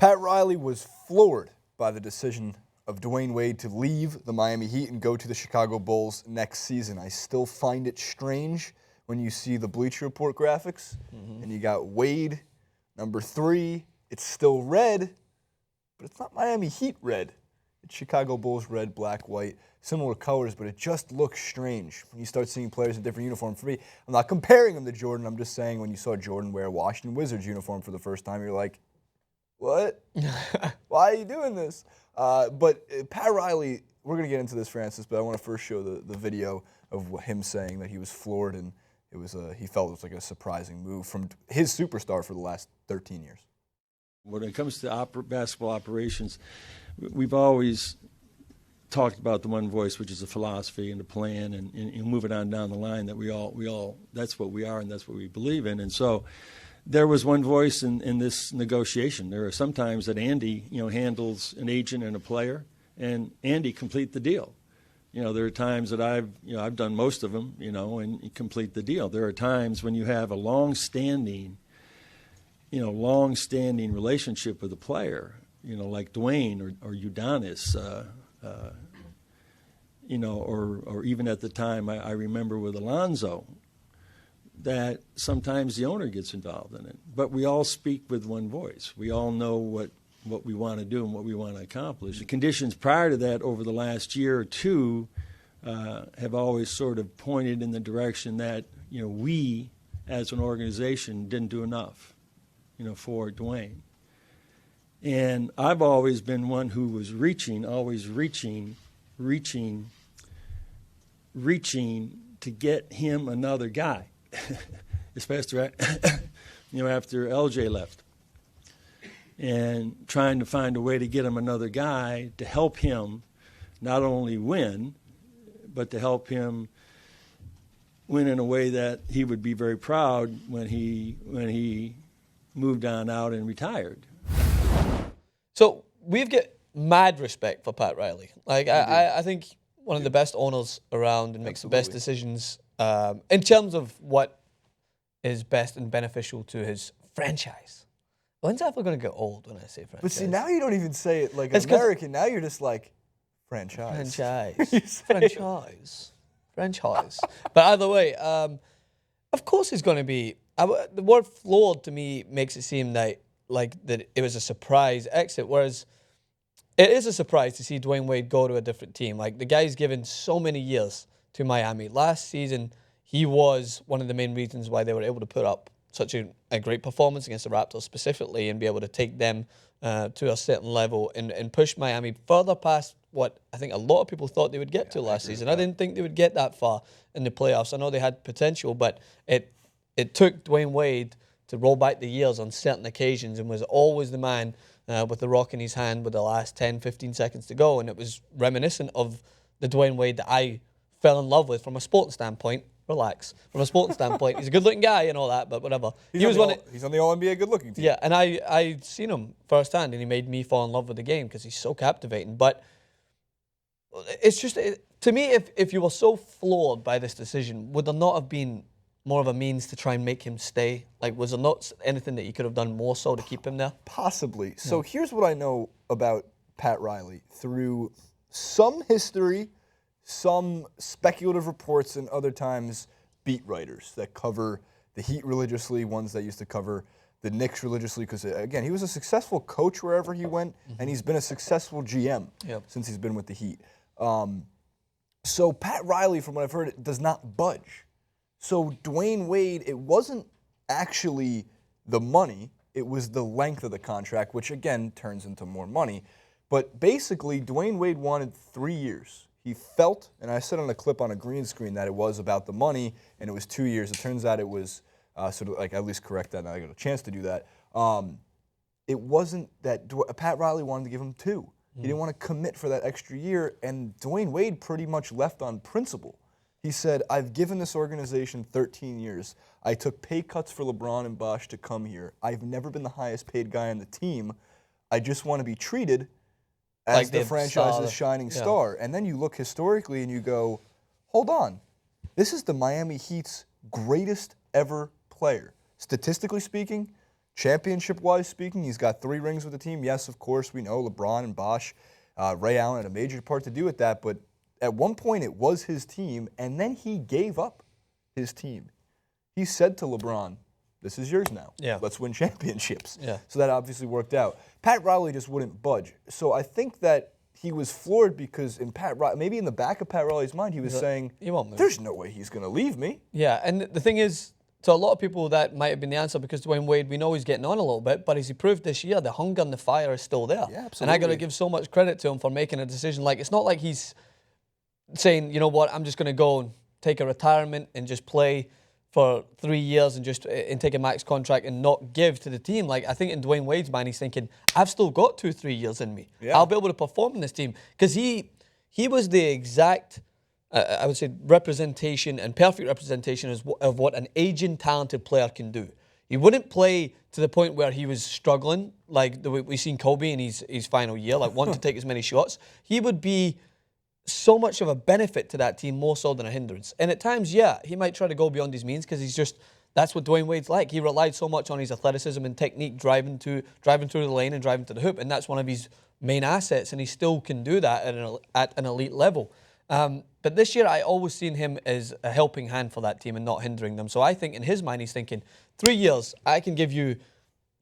Pat Riley was floored by the decision of Dwyane Wade to leave the Miami Heat and go to the Chicago Bulls next season. I still find it strange when you see the Bleacher Report graphics, and you got Wade, number 3. It's still red, but it's not Miami Heat red. It's Chicago Bulls red, black, white, similar colors, but it just looks strange when you start seeing players in different uniforms. For me, I'm not comparing them to Jordan. I'm just saying when you saw Jordan wear a Washington Wizards uniform for the first time, you're like, what? Why are you doing this? But Pat Riley, we're going to get into this, Francis, but I want to first show the video of him saying that he was floored and it was he felt it was like a surprising move from his superstar for the last 13 years. When it comes to basketball operations, we've always talked about the one voice, which is a philosophy and a plan, and moving on down the line that we all that's what we are and that's what we believe in. And so there was one voice in this negotiation. There are some times that Andy, handles an agent and a player, and Andy complete the deal. There are times that I've done most of them, and complete the deal. There are times when you have a long-standing relationship with a player, like Dwyane or Udonis, or even at the time I remember with Alonzo, that sometimes the owner gets involved in it. But we all speak with one voice. We all know what we want to do and what we want to accomplish. The conditions prior to that over the last year or two have always sort of pointed in the direction that, we as an organization didn't do enough, for Dwyane. And I've always been one who was always reaching to get him another guy, especially after LJ left, and trying to find a way to get him another guy to help him not only win, but to help him win in a way that he would be very proud when he moved on out and retired. So we've got mad respect for Pat Riley. I think one of the best owners around and makes the best decisions in terms of what is best and beneficial to his franchise. When's that ever going to get old when I say franchise? But see, now you don't even say it like an American. Now you're just like, franchise. Franchise. But either way, of course it's going to be. The word flawed to me makes it seem that it was a surprise exit, whereas it is a surprise to see Dwyane Wade go to a different team. Like, the guy's given so many years to Miami. Last season, he was one of the main reasons why they were able to put up such a great performance against the Raptors specifically and be able to take them to a certain level and push Miami further past what I think a lot of people thought they would get to last season. I didn't think they would get that far in the playoffs. I know they had potential, but it took Dwyane Wade to roll back the years on certain occasions and was always the man with the rock in his hand with the last 10, 15 seconds to go. And it was reminiscent of the Dwyane Wade that I fell in love with from a sporting standpoint. Relax. From a sporting standpoint, he's a good-looking guy and all that, but whatever. He's on the All-NBA good-looking team. Yeah, and I seen him firsthand, and he made me fall in love with the game because he's so captivating. But it's just, to me, if you were so floored by this decision, would there not have been more of a means to try and make him stay? Like, was there not anything that you could have done more so to keep him there? Possibly. So here's what I know about Pat Riley through some history, some speculative reports, and other times beat writers that cover the Heat religiously, ones that used to cover the Knicks religiously, because, again, he was a successful coach wherever he went, and he's been a successful GM since he's been with the Heat. So Pat Riley, from what I've heard, does not budge. So Dwyane Wade, it wasn't actually the money, it was the length of the contract, which, again, turns into more money. But basically, Dwyane Wade wanted 3 years. He felt, and I said on a clip on a green screen, that it was about the money, and it was 2 years. It turns out it was sort of like, at least correct that, and I got a chance to do that. It wasn't that Pat Riley wanted to give him 2. He didn't want to commit for that extra year, and Dwyane Wade pretty much left on principle. He said, I've given this organization 13 years. I took pay cuts for LeBron and Bosh to come here. I've never been the highest paid guy on the team. I just want to be treated as like the franchise's shining star. And then you look historically and you go, hold on. This is the Miami Heat's greatest ever player. Statistically speaking, championship-wise speaking, he's got 3 rings with the team. Yes, of course, we know LeBron and Bosh, Ray Allen had a major part to do with that, but at one point it was his team, and then he gave up his team. He said to LeBron, this is yours now. Yeah. Let's win championships. Yeah. So that obviously worked out. Pat Riley just wouldn't budge. So I think that he was floored because maybe in the back of Pat Riley's mind, he was saying, he won't move. there's no way he's going to leave me. Yeah, and the thing is, to a lot of people, that might have been the answer because Dwyane Wade, we know he's getting on a little bit, but as he proved this year, the hunger and the fire is still there. Yeah, absolutely. And I got to give so much credit to him for making a decision. Like, it's not like he's saying, you know what, I'm just going to go and take a retirement and just play for 3 years and take a max contract and not give to the team. Like, I think in Dwyane Wade's mind, he's thinking, I've still got 2-3 years in me. Yeah. I'll be able to perform in this team. Because he was the exact, I would say, representation and perfect representation of what an aging, talented player can do. He wouldn't play to the point where he was struggling, like the way we've seen Kobe in his final year, like wanting to take as many shots. He would be so much of a benefit to that team, more so than a hindrance. And at times, yeah, he might try to go beyond his means because that's what Dwyane Wade's like. He relied so much on his athleticism and technique, driving through the lane and driving to the hoop, and that's one of his main assets, and he still can do that at an elite level. But this year, I always seen him as a helping hand for that team and not hindering them. So I think in his mind, he's thinking, 3 years, I can give you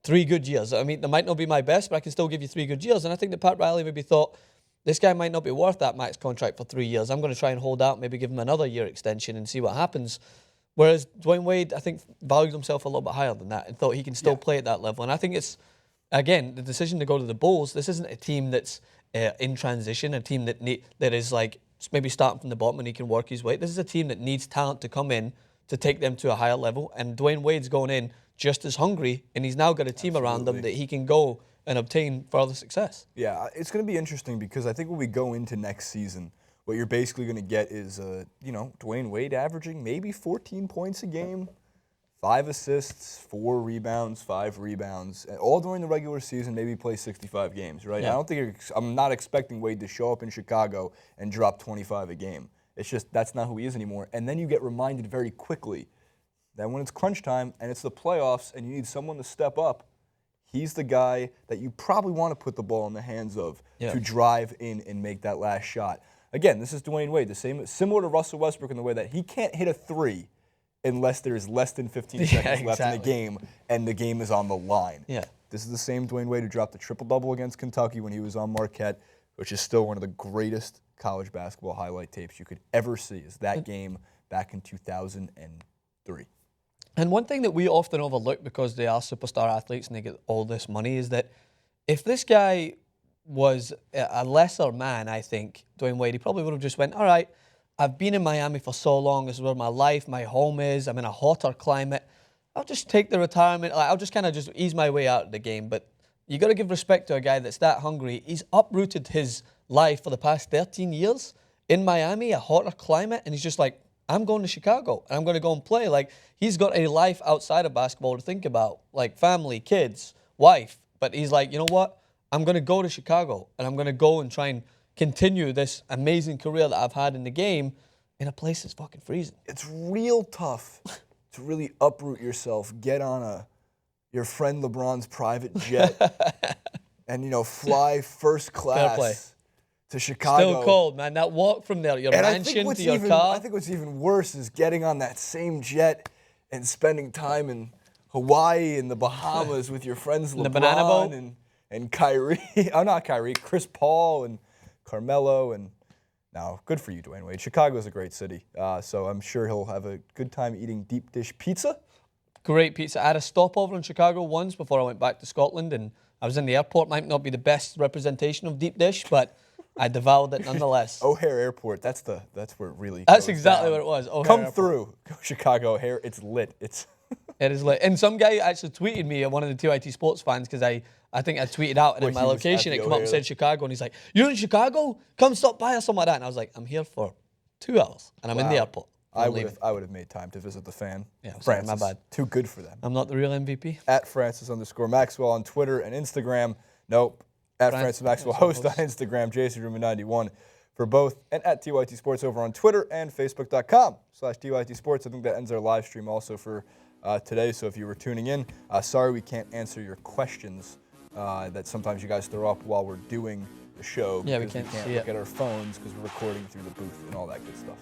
3 good years. I mean, they might not be my best, but I can still give you 3 good years. And I think that Pat Riley maybe thought, this guy might not be worth that max contract for 3 years. I'm going to try and hold out, maybe give him another year extension and see what happens. Whereas Dwyane Wade, I think, valued himself a little bit higher than that and thought he can still play at that level. And I think it's, again, the decision to go to the Bulls, this isn't a team that's in transition, a team that is like maybe starting from the bottom and he can work his way. This is a team that needs talent to come in to take them to a higher level. And Dwyane Wade's going in just as hungry, and he's now got a team around him that he can go and obtain further success. Yeah, it's going to be interesting because I think when we go into next season, what you're basically going to get is, Dwyane Wade averaging maybe 14 points a game, 5 assists, 4 rebounds, 5 rebounds, and all during the regular season, maybe play 65 games, right? Yeah. I'm not expecting Wade to show up in Chicago and drop 25 a game. It's just that's not who he is anymore. And then you get reminded very quickly that when it's crunch time and it's the playoffs and you need someone to step up, he's the guy that you probably want to put the ball in the hands of to drive in and make that last shot. Again, this is Dwyane Wade, similar to Russell Westbrook in the way that he can't hit a 3 unless there's less than 15 seconds left in the game and the game is on the line. Yeah. This is the same Dwyane Wade who dropped a triple-double against Kentucky when he was on Marquette, which is still one of the greatest college basketball highlight tapes you could ever see, is that game back in 2003. And one thing that we often overlook because they are superstar athletes and they get all this money is that if this guy was a lesser man, I think, Dwyane Wade, he probably would have just went, all right, I've been in Miami for so long, this is where my life, my home is, I'm in a hotter climate, I'll just take the retirement, I'll just kind of just ease my way out of the game. But you got to give respect to a guy that's that hungry. He's uprooted his life for the past 13 years in Miami, a hotter climate, and he's just like, I'm going to Chicago, and I'm going to go and play. Like, he's got a life outside of basketball to think about, like family, kids, wife. But he's like, you know what? I'm going to go to Chicago, and I'm going to go and try and continue this amazing career that I've had in the game in a place that's fucking freezing. It's real tough to really uproot yourself, get on your friend LeBron's private jet, and, fly first class to Chicago. Still cold, man. That walk from there, your mansion to your car. I think what's even worse is getting on that same jet and spending time in Hawaii and the Bahamas with your friends LeBron the banana boat? and Kyrie. Oh, not Kyrie. Chris Paul and Carmelo. And now, good for you, Dwyane Wade. Chicago's a great city, so I'm sure he'll have a good time eating deep dish pizza. Great pizza. I had a stopover in Chicago once before I went back to Scotland, and I was in the airport. Might not be the best representation of deep dish, but I devoured it nonetheless. O'Hare Airport, that's where it really That's goes exactly down. what it was. O'Hare Come Airport. through, Chicago O'Hare. It's lit. It is lit. And some guy actually tweeted me, one of the TYT sports fans, because I think I tweeted out and in my location, it came up and said Chicago, and he's like, you're in Chicago? Come stop by or something like that. And I was like, I'm here for 2 hours, and I'm in the airport. I would have made time to visit the fan. Yeah, sorry, Francis, my bad. Too good for them. I'm not the real MVP. At Francis_Maxwell on Twitter and Instagram. Nope. At Francis Maxwell host on Instagram. Jason Ruma 91 for both. And at TYT Sports over on Twitter and Facebook.com/TYT Sports. I think that ends our live stream also for today. So if you were tuning in, sorry we can't answer your questions that sometimes you guys throw up while we're doing the show. Yeah, we because can't see look it. at our phones because we're recording through the booth and all that good stuff.